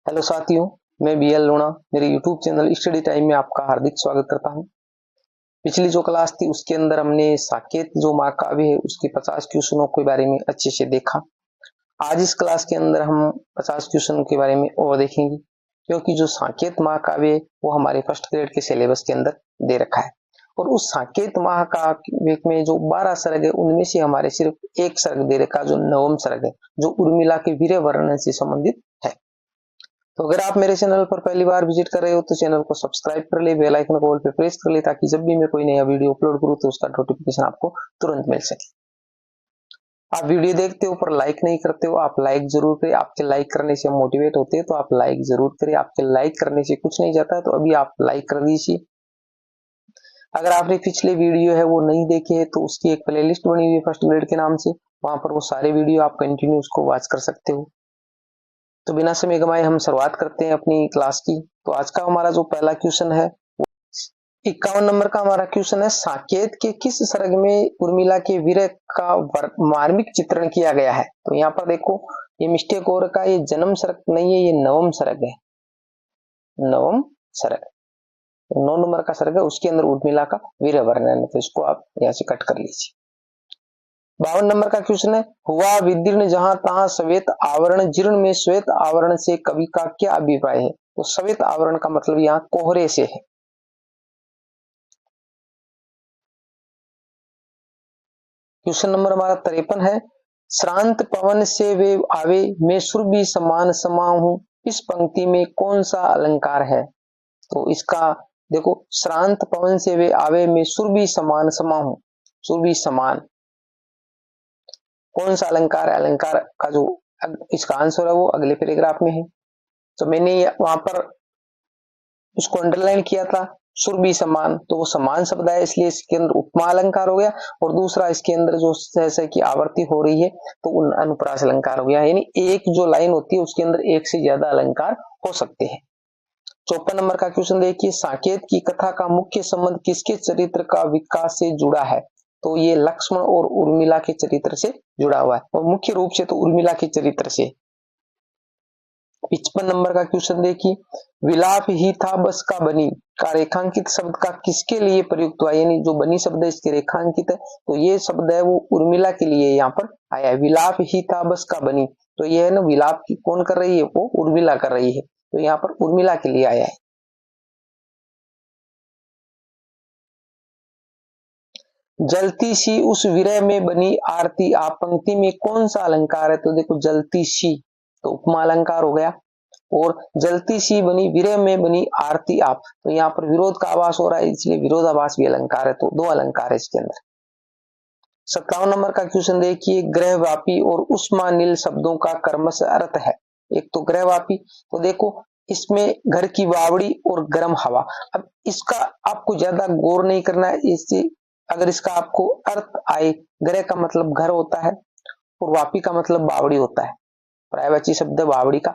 Hello साथियों, मैं BL Lona मेरे यूट्यूब चैनल स्टडी टाइम में आपका हार्दिक स्वागत करता हूं। पिछली जो क्लास थी उसके अंदर हमने साकेत जो महाकाव्य है उसके 50 क्वेश्चनों के बारे में अच्छे से देखा। आज इस क्लास के अंदर हम 50 क्वेश्चनों के बारे में और देखेंगे, क्योंकि जो साकेत महाकाव्य वो हमारे फर्स्ट ग्रेड के सिलेबस के अंदर दे रखा है। और उस साकेत महाकाव्य में जो 12 सर्ग है उनमें से हमारे सिर्फ एक सर्ग दे रखा, जो नवम सर्ग है, जो उर्मिला के वीर्य वर्णन से संबंधित है। तो अगर आप मेरे चैनल पर पहली बार विजिट कर रहे हो तो चैनल को सब्सक्राइब कर ले, बेल आइकन को ऑल पे प्रेस कर ले, ताकि जब भी मैं कोई नया वीडियो अपलोड करूं तो उसका नोटिफिकेशन आपको तुरंत मिल सके। आप वीडियो देखते हो पर लाइक नहीं करते हो, आप लाइक जरूर करें। आपके लाइक करने से हम मोटिवेट होते हैं, तो आप लाइक जरूर करें। आपके लाइक करने से कुछ नहीं जाता है, तो अभी आप लाइक कर दीजिए। अगर आपने पिछले वीडियो है वो नहीं देखे है तो उसकी एक प्लेलिस्ट बनी हुई है फर्स्ट ग्रेड के नाम से, वहां पर वो सारे वीडियो आप कंटिन्यू उसको वॉच कर सकते हो। तो बिना समय गंवाए हम शुरुआत करते हैं अपनी क्लास की। तो आज का हमारा जो पहला क्वेश्चन है 51 नंबर का हमारा क्वेश्चन है, साकेत के किस सर्ग में उर्मिला के वीर्य का मार्मिक चित्रण किया गया है। तो यहाँ पर देखो, ये मिस्टेक हो रखा है, ये जन्म सर्ग नहीं है, ये नवम सर्ग है। नवम सर्ग 9 नंबर का सर्ग है, उसके अंदर उर्मिला का वीर्य वर्णन है, तो इसको आप यहाँ से कट कर लीजिए। 52 नंबर का क्वेश्चन है, हुआ विदीर्ण जहां तहां श्वेत आवरण जीर्ण में श्वेत आवरण से कवि का क्या अभिप्राय है। तो श्वेत आवरण का मतलब यहाँ कोहरे से है। क्वेश्चन नंबर हमारा 53 है, श्रांत पवन से वे आवे में सुरभि समान समा हूं, इस पंक्ति में कौन सा अलंकार है। तो इसका देखो, श्रांत पवन से वे आवे में सुरभि समान समा हूं, सुरभि समान कौन सा अलंकार है। अलंकार का जो इसका आंसर है वो अगले पैराग्राफ में है। तो मैंने वहां पर उसको अंडरलाइन किया था, सुरभि समान, तो वो समान शब्द है, इसलिए इसके अंदर उपमा अलंकार हो गया। और दूसरा इसके अंदर जो जैसे की आवर्ती हो रही है तो उन अनुप्रास अलंकार हो गया। यानी एक जो लाइन होती है उसके अंदर एक से ज्यादा अलंकार हो सकते हैं। 54 नंबर का क्वेश्चन देखिए, साकेत की कथा का मुख्य संबंध किसके चरित्र का विकास से जुड़ा है। तो ये लक्ष्मण और उर्मिला के चरित्र से जुड़ा हुआ है, और मुख्य रूप से तो उर्मिला के चरित्र से। 55 नंबर का क्वेश्चन देखिए, विलाप ही था बस का बनी का रेखांकित शब्द का किसके लिए प्रयुक्त हुआ। यानी जो बनी शब्द है इसके रेखांकित है, तो ये शब्द है वो उर्मिला के लिए यहाँ पर आया है। विलाप ही था बस का बनी, तो ये है ना, विलाप की कौन कर रही है, वो उर्मिला कर रही है, तो यहाँ पर उर्मिला के लिए आया है। जलती सी उस विरह में बनी आरती आप, पंक्ति में कौन सा अलंकार है। तो देखो, जलती सी तो उपमा अलंकार हो गया, और जलती सी बनी विरह में बनी आरती आप, तो यहाँ पर विरोध का आभास हो रहा है, इसलिए विरोधाभास भी अलंकार है, तो दो अलंकार है इसके अंदर। 57 नंबर का क्वेश्चन देखिए, ग्रहव्यापी और उष्मानिल शब्दों का कर्मश अर्थ है। एक तो ग्रहव्यापी, तो देखो इसमें घर की बावड़ी और गर्म हवा। अब इसका आपको ज्यादा गौर नहीं करना है, इससे अगर इसका आपको अर्थ आए, ग्रह का मतलब घर होता है और वापी का मतलब बावड़ी होता है, पर्यायवाची शब्द बावड़ी का।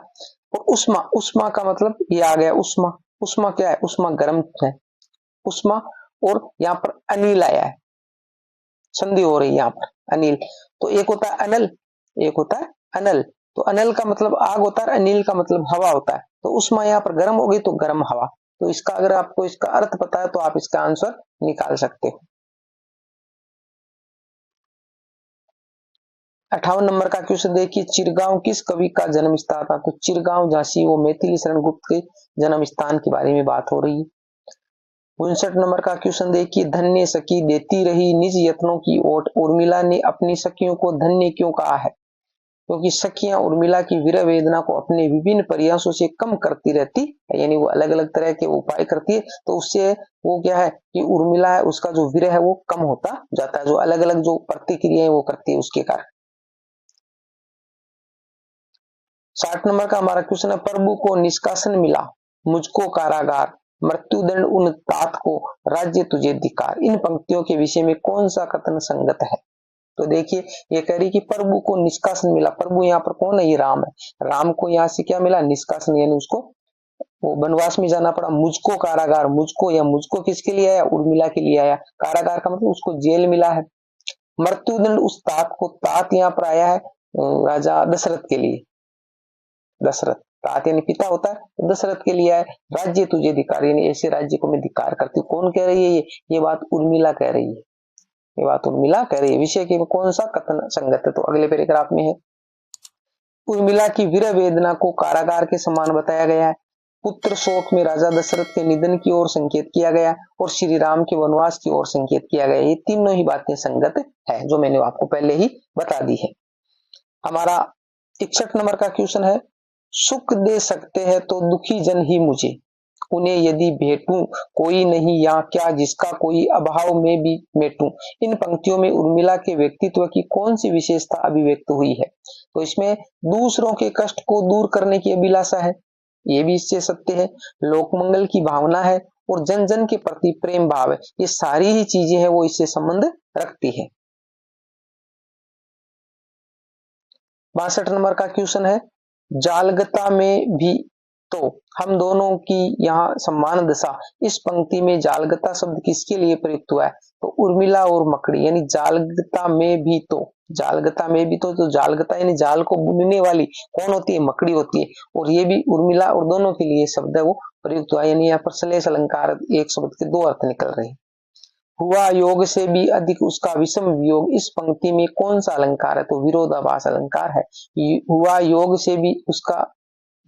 और उष्मा, उष्मा का मतलब ये आ गया उष्मा, उष्मा क्या है, उष्मा गर्म है, उष्मा। और यहाँ पर अनिल आया है, संधि हो रही है यहाँ पर अनिल, तो एक होता है अनल, एक होता है अनल। तो अनल का मतलब आग होता है, अनिल का मतलब हवा होता है, तो उष्मा यहाँ पर गर्म होगी तो गर्म हवा। तो इसका अगर आपको इसका अर्थ पता है तो आप इसका आंसर निकाल सकते हो। 58 नंबर का क्वेश्चन देखिए, चिरगांव किस कवि का जन्म स्थान था। तो चिरगांव झांसी वो मैथिली शरण गुप्त के जन्म स्थान के बारे में बात हो रही है। 59 नंबर का क्वेश्चन देखिए, धन्य सखी देती रही निज यत्नों की ओट, उर्मिला ने अपनी सखियों को धन्य क्यों कहा है। क्योंकि सखियां उर्मिला की विरह वेदना को अपने विभिन्न प्रयासों से कम करती रहती है, यानी वो अलग अलग तरह के उपाय करती है, तो उससे वो क्या है कि उर्मिला है उसका जो विरह है वो कम होता जाता है, जो अलग अलग जो प्रतिक्रियाएं वो करती है उसके कारण। 60 नंबर का हमारा क्वेश्चन है, प्रभु को निष्कासन मिला मुझको कारागार, मृत्युदंड उन तात को राज्य तुझे धिकार, इन पंक्तियों के विषय में कौन सा कथन संगत है। तो देखिए, ये कह रही कि प्रभु को निष्कासन मिला। प्रभु यहाँ पर कौन है, ये राम है। राम को यहाँ से क्या मिला, निष्कासन, यानी उसको वो वनवास में जाना पड़ा। मुझको कारागार, मुझको या मुझको किसके लिए आया, उर्मिला के लिए आया। कारागार का मतलब उसको जेल मिला है। मृत्युदंड उस तात को, तात यहाँ पर आया है राजा दशरथ के लिए, दशरथ। तात यानी पिता होता है, तो दशरथ के लिए है राज्य तुझे धिकार, यानी ऐसे राज्य को मैं धिकार करती हूँ। कौन कह रही है ये बात उर्मिला कह रही है, ये बात उर्मिला कह रही है। विषय के कौन सा कथन संगत है, तो अगले पैराग्राफ में है। उर्मिला की वीर वेदना को कारागार के समान बताया गया है। पुत्र शोक में राजा दशरथ के निधन की ओर संकेत किया गया और श्री राम के वनवास की ओर संकेत किया गया। ये तीनों ही बातें संगत है, जो मैंने आपको पहले ही बता दी है। हमारा 61 नंबर का क्वेश्चन है, सुख दे सकते हैं तो दुखी जन ही मुझे, उन्हें यदि भेटूं कोई नहीं या क्या जिसका कोई अभाव में भी मेटूं। इन पंक्तियों में उर्मिला के व्यक्तित्व की कौन सी विशेषता अभिव्यक्त हुई है, तो इसमें दूसरों के कष्ट को दूर करने की अभिलाषा है, ये भी इससे सत्य है। लोकमंगल की भावना है और जन जन के प्रति प्रेम भाव है, ये सारी ही चीजें हैं वो इससे संबंध रखती है। 62 नंबर का क्वेश्चन है, जालगता में भी तो हम दोनों की यहाँ सम्मान दशा। इस पंक्ति में जालगता शब्द किसके लिए प्रयुक्त हुआ है, तो उर्मिला और मकड़ी, यानी जालगता में भी तो, जालगता में भी तो जालगता यानी जाल को बुनने वाली कौन होती है, मकड़ी होती है, और ये भी उर्मिला और दोनों के लिए शब्द है वो प्रयुक्त हुआ, यानी यहाँ पर श्लेष अलंकार एक शब्द के दो अर्थ निकल रहे हैं। हुआ योग से भी अधिक उसका विषम वियोग, इस पंक्ति में कौन सा अलंकार है, तो विरोधाभास अलंकार है। हुआ योग से भी उसका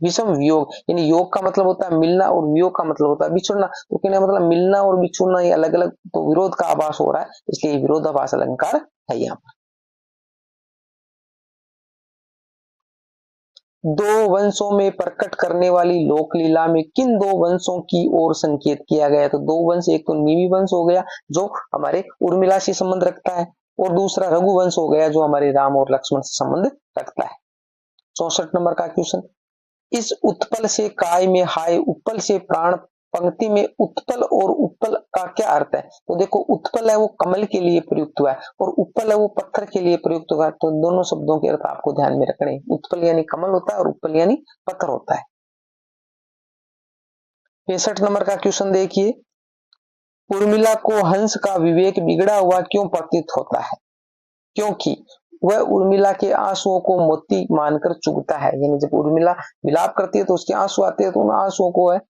विषम वियोग, यानी योग का मतलब होता है मिलना और वियोग का मतलब होता है बिछुड़ना, तो कहने मतलब मिलना और बिछुड़ना ये अलग अलग, तो विरोध का आभास हो रहा है, इसलिए विरोधाभास अलंकार है। यहाँ पर दो वंशों में प्रकट करने वाली लोकलीला में किन दो वंशों की ओर संकेत किया गया, तो दो वंश, एक तो निमि वंश हो गया जो हमारे उर्मिला से संबंध रखता है, और दूसरा रघुवंश हो गया जो हमारे राम और लक्ष्मण से संबंध रखता है। 64 नंबर का क्वेश्चन, इस उत्पल से काय में हाय उत्पल से प्राण पंक्ति में उत्पल और उत्पल का क्या अर्थ है, तो देखो उत्पल है वो कमल के लिए प्रयुक्त हुआ है और उत्पल है वो पत्थर के लिए प्रयुक्त हुआ है, तो दोनों शब्दों के अर्थ आपको ध्यान में रखने हैं। उत्पल यानी कमल होता है और उत्पल यानी पत्थर होता है। 65 नंबर का क्वेश्चन देखिए, उर्मिला को हंस का विवेक बिगड़ा हुआ क्यों प्रतीत होता है, क्योंकि वह उर्मिला के आंसुओं को मोती मानकर चुगता है, यानी जब उर्मिला विलाप करती है तो उसके आंसू आते हैं, तो उन आंसुओं को है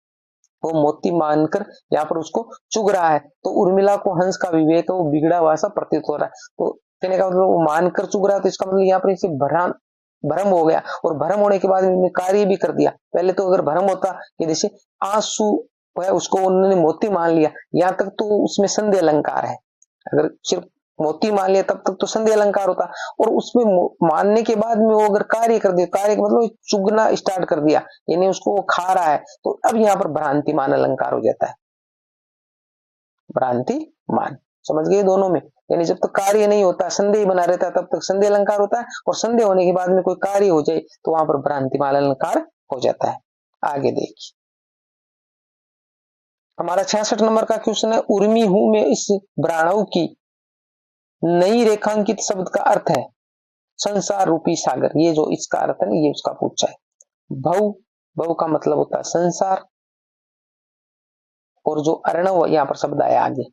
वो मोती मानकर यहाँ पर उसको चुग रहा है, तो उर्मिला को हंस का विवेक है वो बिगड़ा हुआ सा प्रतीत हो रहा है। तो कहने का मतलब वो मानकर चुग रहा है, तो इसका मतलब यहाँ पर इसे भ्रम हो गया, और भ्रम होने के बाद इन्होंने कार्य भी कर दिया। पहले तो अगर भ्रम होता कि जैसे आंसू है उसको उन्होंने मोती मान लिया, यहाँ तक तो उसमें संधि अलंकार है, अगर सिर्फ मोती मान लिया तब तक तो संधि अलंकार होता, और उसमें मानने के बाद में वो अगर कार्य कर दिया, कार्य का मतलब चुगना स्टार्ट कर दिया, यानी उसको वो खा रहा है, तो अब यहाँ पर भ्रांति मान अलंकार हो जाता है। भ्रांति मान, समझ गए दोनों में, यानी जब तक कार्य नहीं होता संदेह बना रहता है तब तक संधि अलंकार होता है, और संदेह होने के बाद में कोई कार्य हो जाए तो वहां पर भ्रांति मान अलंकार हो जाता है। आगे देखिए, हमारा 66 नंबर का क्वेश्चन है, उर्मी हूं में इस ब्राणव की नई रेखांकित शब्द का अर्थ है संसार रूपी सागर, ये जो इसका अर्थ है ये उसका पूछा है। भव, भव का मतलब होता है संसार, और जो अर्णव यहाँ पर शब्द आया आगे,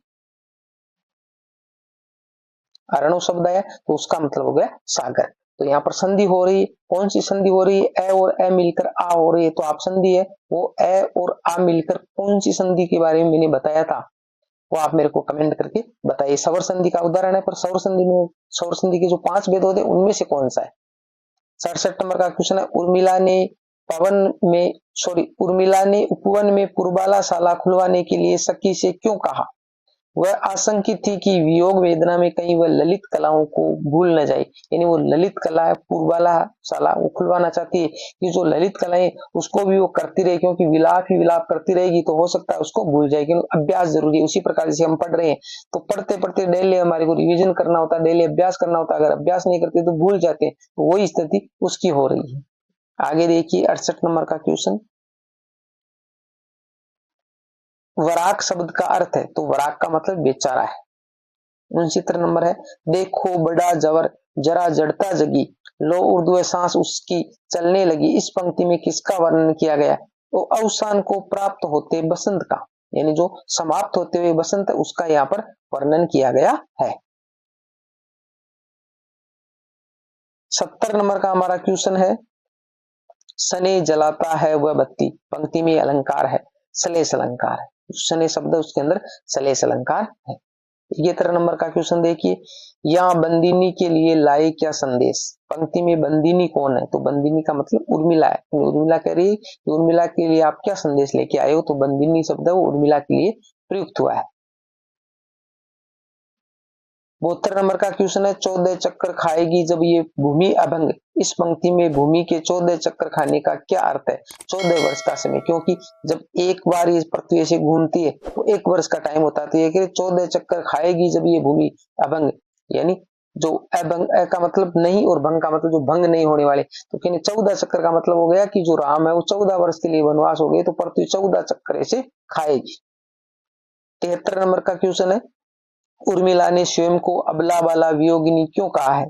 अर्णव शब्द आया तो उसका मतलब हो गया सागर। तो यहाँ पर संधि हो रही है, कौन सी संधि हो रही है, ए और ए मिलकर आ हो रही है, तो आप संधि है वो ए और आ मिलकर कौन सी संधि के बारे में मैंने बताया था वो आप मेरे को कमेंट करके बताइए। सवर संधि का उदाहरण है, पर सवर संधि में, सवर संधि के जो 5 भेद होते हैं उनमें से कौन सा है। 67 नंबर का क्वेश्चन है, उर्मिला ने उपवन में पुरबाला शाला खुलवाने के लिए सखी से क्यों कहा, वह आशंकित थी कि वियोग वेदना में कहीं वह ललित कलाओं को भूल न जाए, यानी वो ललित कला है पुरबाला शाला वो खुलवाना चाहती है कि जो ललित कलाएं उसको भी वो करती रहे, क्योंकि विलाप ही विलाप करती रहेगी तो हो सकता है उसको भूल जाए, क्योंकि अभ्यास जरूरी है। उसी प्रकार से हम पढ़ रहे हैं तो पढ़ते पढ़ते डेली हमारे को रिविजन करना होता है, डेली अभ्यास करना होता है, अगर अभ्यास नहीं करते तो भूल जाते हैं, तो वही स्थिति उसकी हो रही है। आगे देखिए 68 नंबर का क्वेश्चन, वराक शब्द का अर्थ है, तो वराक का मतलब बेचारा है। 69 नंबर है, देखो बड़ा जवर जरा जड़ता जगी, लो उर्दू सांस उसकी चलने लगी, इस पंक्ति में किसका वर्णन किया गया, तो अवसान को प्राप्त होते बसंत का, यानी जो समाप्त होते हुए बसंत है उसका यहाँ पर वर्णन किया गया है। 70 नंबर का हमारा क्वेश्चन है, सने जलाता है वह बत्ती, पंक्ति में अलंकार है, सलेस अलंकार है। सने शब्द उसके अंदर सलेस अलंकार है। 13 नंबर का क्वेश्चन देखिए, यहाँ बंदिनी के लिए लाए क्या संदेश, पंक्ति में बंदिनी कौन है, तो बंदिनी का मतलब उर्मिला है। उर्मिला कह रही है उर्मिला के लिए आप क्या संदेश लेके आए हो, तो बंदिनी शब्द वो उर्मिला के लिए प्रयुक्त हुआ है। 72 नंबर का क्वेश्चन है, 14 चक्कर खाएगी जब ये भूमि अभंग, इस पंक्ति में भूमि के 14 चक्कर खाने का क्या अर्थ है, 14 वर्ष का समय, क्योंकि जब एक बार ये पृथ्वी से घूमती है तो 1 वर्ष का टाइम होता है, तो ये 14 चक्कर खाएगी जब ये भूमि अभंग, यानी जो अभंग का मतलब नहीं और भंग का मतलब जो भंग नहीं होने वाले, तो कहने 14 चक्कर का मतलब हो गया कि जो राम है वो 14 वर्ष के लिए वनवास हो गए, तो पृथ्वी 14 चक्कर ऐसे खाएगी। 73 नंबर का क्वेश्चन है, उर्मिला ने स्वयं को अबला बाला वियोगिनी क्यों कहा है,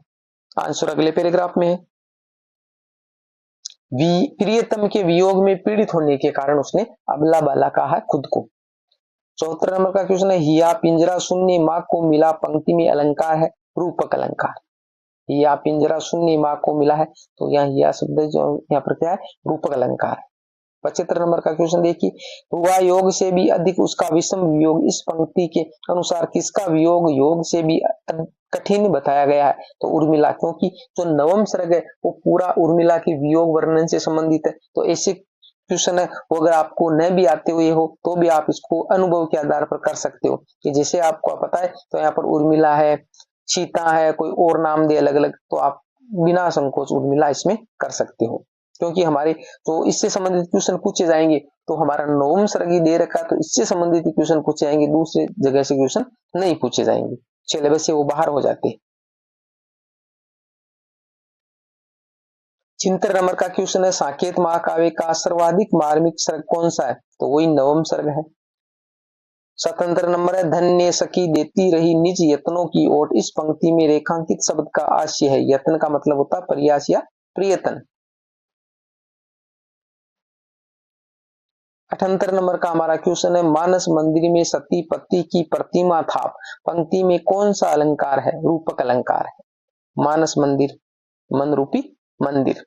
आंसर अगले पैराग्राफ में है। प्रियतम के वियोग में पीड़ित होने के कारण उसने अबला बाला कहा है खुद को। 74 नंबर का क्वेश्चन है, हिया पिंजरा शून्य माँ को मिला, पंक्ति में अलंकार है, रूपक अलंकार। हिया पिंजरा शून्य माँ को मिला है, तो यहाँ हिया शब्द जो यहाँ पर क्या है, रूपक अलंकार है। 75 नंबर का क्वेश्चन देखिए, हुआ योग से भी अधिक उसका विषम वियोग, इस पंक्ति के अनुसार किसका वियोग योग से भी कठिन बताया गया है, तो उर्मिला, क्योंकि जो नवम सर्ग है वो पूरा उर्मिला के वियोग वर्णन से संबंधित है। तो ऐसे क्वेश्चन है वो अगर आपको न भी आते हुए हो तो भी आप इसको अनुभव के आधार पर कर सकते हो, कि जैसे आपको पता है तो यहाँ पर उर्मिला है, सीता है, कोई और नाम दे अलग अलग, तो आप बिना संकोच उर्मिला इसमें कर सकते हो, क्योंकि हमारे तो इससे संबंधित क्वेश्चन पूछे जाएंगे, तो हमारा नवम सर्ग ही दे रखा, तो इससे संबंधित क्वेश्चन पूछे जाएंगे, दूसरे जगह से क्वेश्चन नहीं पूछे जाएंगे, सिलेबस से वो बाहर हो जाते हैं। 73 नंबर का क्वेश्चन है, साकेत महाकाव्य का सर्वाधिक मार्मिक सर्ग कौन सा है, तो वही नवम सर्ग है। 77 नंबर है, धन्य सखी देती रही निज यत्नों की ओट, इस पंक्ति में रेखांकित शब्द का आशय है, यत्न का मतलब होता है प्रयास या प्रियतन। 78 नंबर का हमारा क्वेश्चन है, मानस मंदिर में सती पति की प्रतिमा था, पंक्ति में कौन सा अलंकार है, रूपक अलंकार है। मानस मंदिर, मन रूपी मंदिर।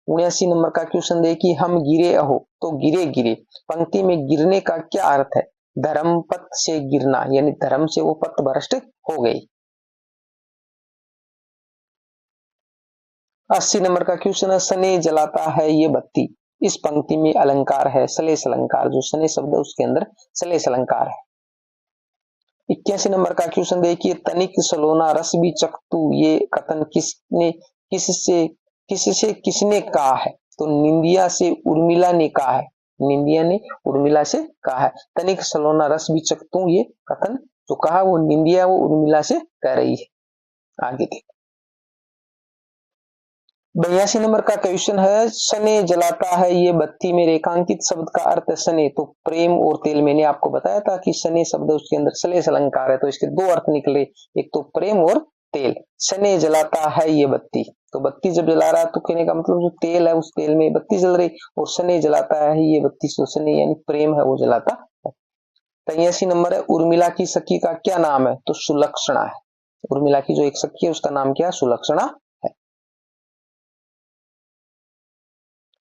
79 नंबर का क्वेश्चन देखिए, हम गिरे अहो, तो गिरे गिरे, पंक्ति में गिरने का क्या अर्थ है, धर्म पथ से गिरना, यानी धर्म से वो पथ भ्रष्ट हो गई। 80 नंबर का क्वेश्चन है, सने जलाता है ये बत्ती, इस पंक्ति में अलंकार है, सलेस अलंकार, जो सने शब्द है उसके अंदर सलेस अलंकार है। 81 नंबर का क्वेश्चन देखिए, तनिक सलोना रस भी चखतू, ये कथन किसने कहा है, तो निंदिया से उर्मिला ने कहा है, निंदिया ने उर्मिला से कहा है। तनिक सलोना रस भी चखतू, ये कथन जो कहा वो निंदिया वो उर्मिला से कह रही है। आगे देखो, 82 नंबर का क्वेश्चन है, सने जलाता है ये बत्ती में रेखांकित शब्द का अर्थ है सने, तो प्रेम और तेल। मैंने आपको बताया था कि सने शब्द उसके अंदर सलेस अलंकार है, तो इसके दो अर्थ निकले, एक तो प्रेम और तेल। सने जलाता है ये बत्ती, तो बत्ती जब जला रहा है तो कहने का मतलब जो तेल है उस तेल में बत्ती जल रही, और सने जलाता है ये बत्ती, तो सने यानी प्रेम है वो जलाता है। 83 नंबर है, उर्मिला की सखी का क्या नाम है, तो सुलक्षणा है। उर्मिला की जो एक सखी है उसका नाम क्या है, सुलक्षणा है।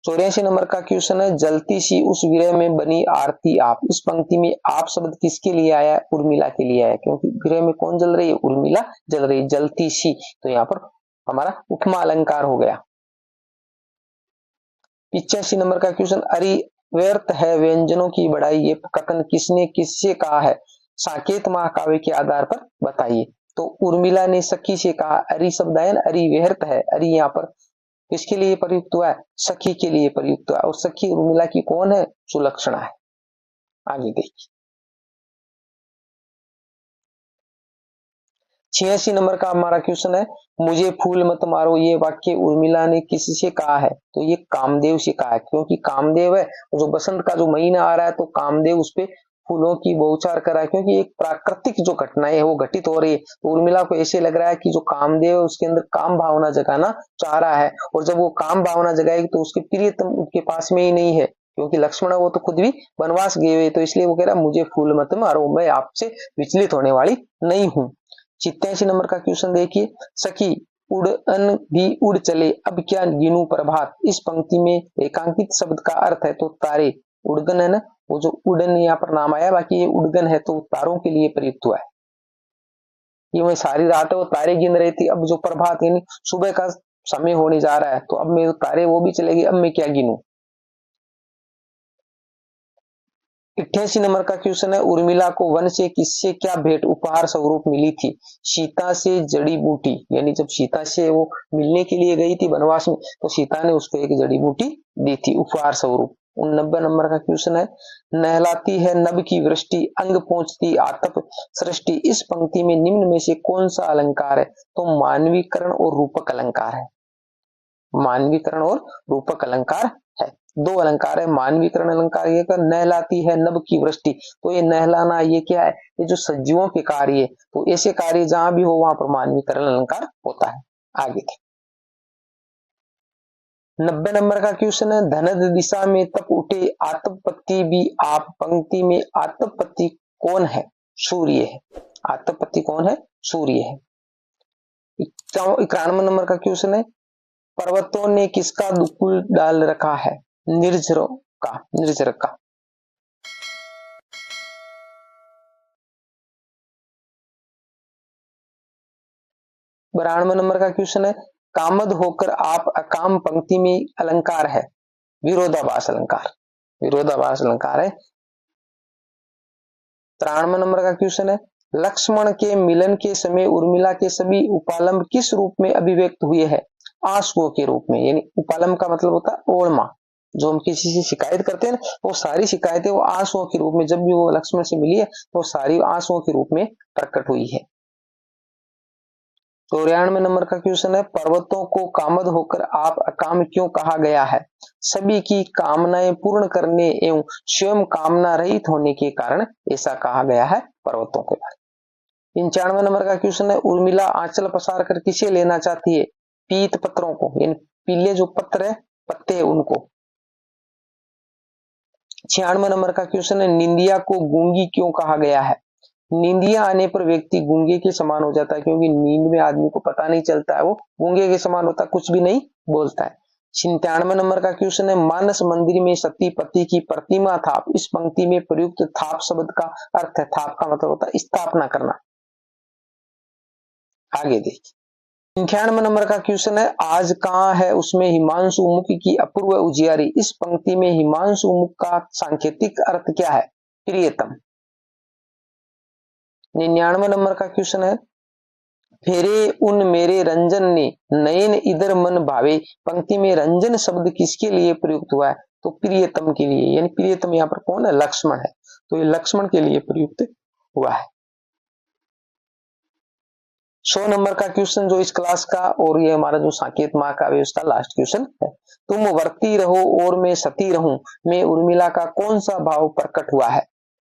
84 नंबर का क्वेश्चन है, जलती सी उस विरह में बनी आरती आप, इस पंक्ति में आप शब्द किसके लिए आया है, उर्मिला के लिए आया है, क्योंकि विरह में कौन जल रही है, उर्मिला जल रही, जलती सी, तो यहाँ पर हमारा उपमा अलंकार हो गया। 85 नंबर का क्वेश्चन, अरि व्यर्थ है व्यंजनों की बढ़ाई, ये कथन किसने किससे कहा है, साकेत महाकाव्य के आधार पर बताइए, तो उर्मिला ने सखी से कहा, अरि शब्द है ना, अरि व्यर्थ है, अरि यहाँ पर किसके लिए प्रयुक्त हुआ है, सखी के लिए प्रयुक्त हुआ है, और सखी उर्मिला की कौन है, सुलक्षणा है। आगे देखिए, 86 नंबर का हमारा क्वेश्चन है, मुझे फूल मत मारो, ये वाक्य उर्मिला ने किससे कहा है, तो ये कामदेव से कहा है, क्योंकि कामदेव है, जो बसंत का जो महीना आ रहा है तो कामदेव उस पे फूलों की बौछार करा है, क्योंकि एक प्राकृतिक जो घटनाएं है वो घटित हो रही है, तो उर्मिला को ऐसे लग रहा है कि जो कामदेव है उसके अंदर काम भावना जगाना चाह रहा है, और जब वो काम भावना जगाएगी तो उसके प्रियतम उसके पास में ही नहीं है, क्योंकि लक्ष्मण वो तो खुद भी वनवास गए हुए, तो इसलिए वो कह रहा है मुझे फूल मत मारो, मैं आपसे विचलित होने वाली नहीं हूं। 87 नंबर का क्वेश्चन देखिए, सखी उड़न भी उड़ चले अब क्या गिनूं प्रभात। इस पंक्ति में एकांकित शब्द का अर्थ है तो तारे, उड़गन है ना, वो जो उड़न यहाँ पर नाम आया, बाकी ये उड़गन है तो तारों के लिए प्रयुक्त हुआ है। ये मैं सारी रात वो तारे गिन रही थी, अब जो प्रभात यानी सुबह का समय होने जा रहा है तो अब मैं तारे वो भी चलेगी, अब मैं क्या गिनूं। 88 नंबर का क्वेश्चन है, उर्मिला को वन से किससे क्या भेंट उपहार स्वरूप मिली थी। सीता से जड़ी बूटी, यानी जब सीता से वो मिलने के लिए गई थी वनवास में तो सीता ने उसको एक जड़ी बूटी दी थी उपहार स्वरूप। 90 नंबर का क्वेश्चन है, नहलाती है नभ की वृष्टि अंग पहुंचती आतप सृष्टि। इस पंक्ति में निम्न में से कौन सा अलंकार है। तो मानवीकरण और रूपक अलंकार है, मानवीकरण और रूपक अलंकार है। दो अलंकार है, मानवीकरण अलंकार ये कर नहलाती है नभ की वृष्टि, तो ये नहलाना ये क्या है, ये जो सजीवों के कार्य है, तो ऐसे कार्य जहां भी हो वहां पर मानवीकरण अलंकार होता है। आगे थे 90 नंबर का क्वेश्चन है, धनद दिशा में तप उठे आतपपति भी आप। पंक्ति में आतपपति कौन है, सूर्य है। आतपपति कौन है, सूर्य है। 91 नंबर का क्वेश्चन है, पर्वतों ने किसका दुकुल डाल रखा है। निर्झरों का, निर्झर का। 92 नंबर का क्वेश्चन है, कामद होकर आप अकाम। पंक्ति में अलंकार है विरोधाभास अलंकार, विरोधाभास अलंकार है। 93 नंबर का क्वेश्चन है, लक्ष्मण के मिलन के समय उर्मिला के सभी उपालंब किस रूप में अभिव्यक्त हुए हैं। आंसुओं के रूप में, यानी उपालंब का मतलब होता है ओढ़मा। जो हम किसी से शिकायत करते हैं ना, वो सारी शिकायतें वो आंसुओं के रूप में, जब भी वो लक्ष्मण से मिली है तो सारी आंसुओं के रूप में प्रकट हुई है। 94 नंबर का क्वेश्चन है, पर्वतों को कामद होकर आप अकाम क्यों कहा गया है। सभी की कामनाएं पूर्ण करने एवं स्वयं कामना रहित होने के कारण ऐसा कहा गया है पर्वतों के बारे। 95 नंबर का क्वेश्चन है, उर्मिला आंचल पसार कर किसे लेना चाहती है। पीत पत्रों को, यानी पीले जो पत्र है पत्ते है उनको। 96 नंबर का क्वेश्चन है, निंदिया को गूंगी क्यों कहा गया है। नींदिया आने पर व्यक्ति गूंगे के समान हो जाता है, क्योंकि नींद में आदमी को पता नहीं चलता है, वो गूंगे के समान होता है, कुछ भी नहीं बोलता है। 97 नंबर का क्वेश्चन है, मानस मंदिर में सती पति की प्रतिमा थाप। इस पंक्ति में प्रयुक्त थाप शब्द का अर्थ है, थाप का मतलब होता है स्थापना करना। आगे देखिए 98 नंबर का क्वेश्चन है, आज कहां है उसमें हिमांशु मुख की अपूर्व उजियारी। इस पंक्ति में हिमांशु मुख का सांकेतिक अर्थ क्या है, प्रियतम। 99 नंबर का क्वेश्चन है, फेरे उन मेरे रंजन ने नयन इधर मन भावे। पंक्ति में रंजन शब्द किसके लिए प्रयुक्त हुआ है, तो प्रियतम के लिए, यानी प्रियतम यहाँ पर कौन है, लक्ष्मण है, तो ये लक्ष्मण के लिए प्रयुक्त हुआ है। 100 नंबर का क्वेश्चन जो इस क्लास का, और ये हमारा जो साकेत महाकाव्य है उसका लास्ट क्वेश्चन है। तुम वर्ती रहो और मैं सती रहूं में उर्मिला का कौन सा भाव प्रकट हुआ है,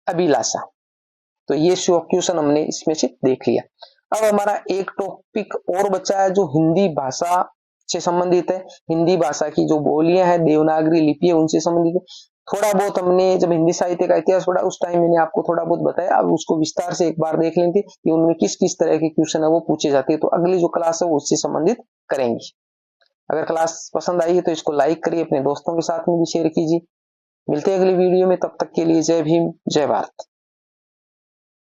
अभिलाषा। तो ये क्वेश्चन हमने इसमें से देख लिया। अब हमारा एक टॉपिक और बचा है जो हिंदी भाषा से संबंधित है। हिंदी भाषा की जो बोलियां हैं, देवनागरी लिपि है, उनसे संबंधित है। थोड़ा बहुत हमने जब हिंदी साहित्य का इतिहास पढ़ा उस टाइम मैंने आपको थोड़ा बहुत बताया, अब उसको विस्तार से एक बार देख लेंगे कि उनमें किस किस तरह के क्वेश्चन है वो पूछे जाते हैं। तो अगली जो क्लास है वो उससे संबंधित करेंगे। अगर क्लास पसंद आई है तो इसको लाइक करिए, अपने दोस्तों के साथ में भी शेयर कीजिए। मिलते हैं अगली वीडियो में, तब तक के लिए जय भीम जय भारत।